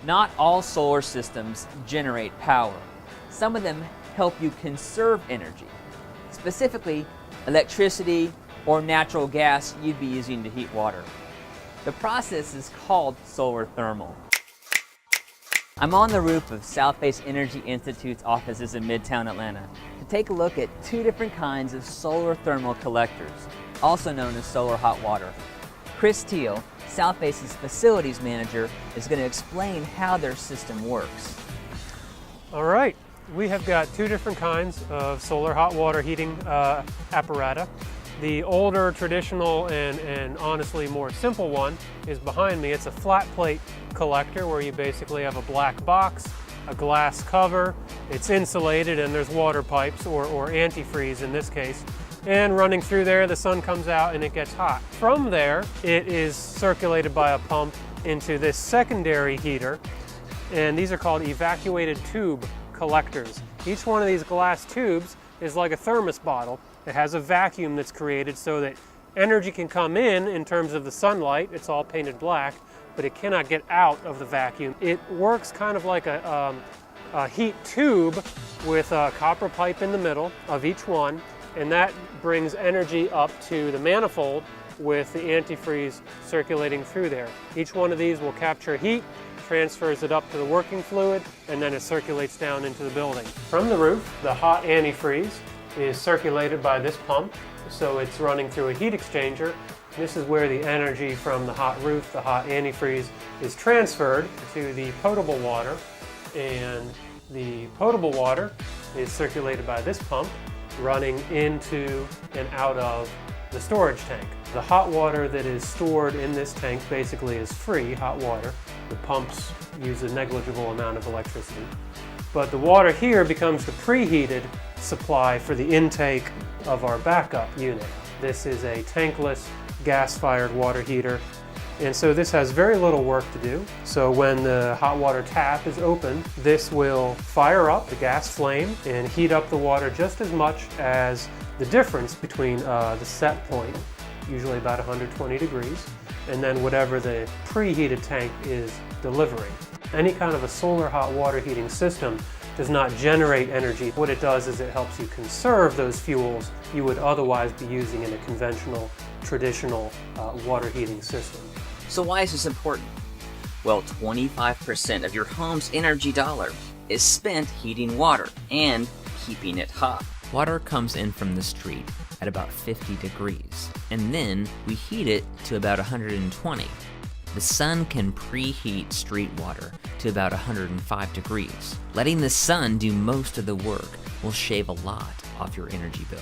Not all solar systems generate power. Some of them help you conserve energy, specifically electricity or natural gas you'd be using to heat water. The process is called solar thermal. I'm on the roof of South Base Energy Institute's offices in Midtown Atlanta to take a look at two different kinds of solar thermal collectors, also known as solar hot water. Chris Teal, South Base's facilities manager, is going to explain how their system works. All right, we have got two different kinds of solar hot water heating apparatus. The older, traditional, and honestly more simple one is behind me. It's a flat plate collector where you basically have a black box, a glass cover, it's insulated, and there's water pipes or antifreeze in this case. And running through there, the sun comes out and it gets hot. From there, it is circulated by a pump into this secondary heater, and these are called evacuated tube collectors. Each one of these glass tubes is like a thermos bottle. It has a vacuum that's created so that energy can come in terms of the sunlight. It's all painted black, but it cannot get out of the vacuum. It works kind of like a heat tube with a copper pipe in the middle of each one, and that brings energy up to the manifold with the antifreeze circulating through there. Each one of these will capture heat, transfers it up to the working fluid, and then it circulates down into the building. From the roof, the hot antifreeze is circulated by this pump, so it's running through a heat exchanger. This is where the energy from the hot roof, the hot antifreeze, is transferred to the potable water, and the potable water is circulated by this pump, running into and out of the storage tank. The hot water that is stored in this tank basically is free hot water. The pumps use a negligible amount of electricity. But the water here becomes the preheated supply for the intake of our backup unit. This is a tankless gas-fired water heater, and so this has very little work to do. So when the hot water tap is open, this will fire up the gas flame and heat up the water just as much as the difference between the set point, usually about 120 degrees, and then whatever the preheated tank is delivering. Any kind of a solar hot water heating system does not generate energy. What it does is it helps you conserve those fuels you would otherwise be using in a conventional, traditional water heating system. So why is this important? Well, 25% of your home's energy dollar is spent heating water and keeping it hot. Water comes in from the street at about 50 degrees, and then we heat it to about 120. The sun can preheat street water to about 105 degrees. Letting the sun do most of the work will shave a lot off your energy bill.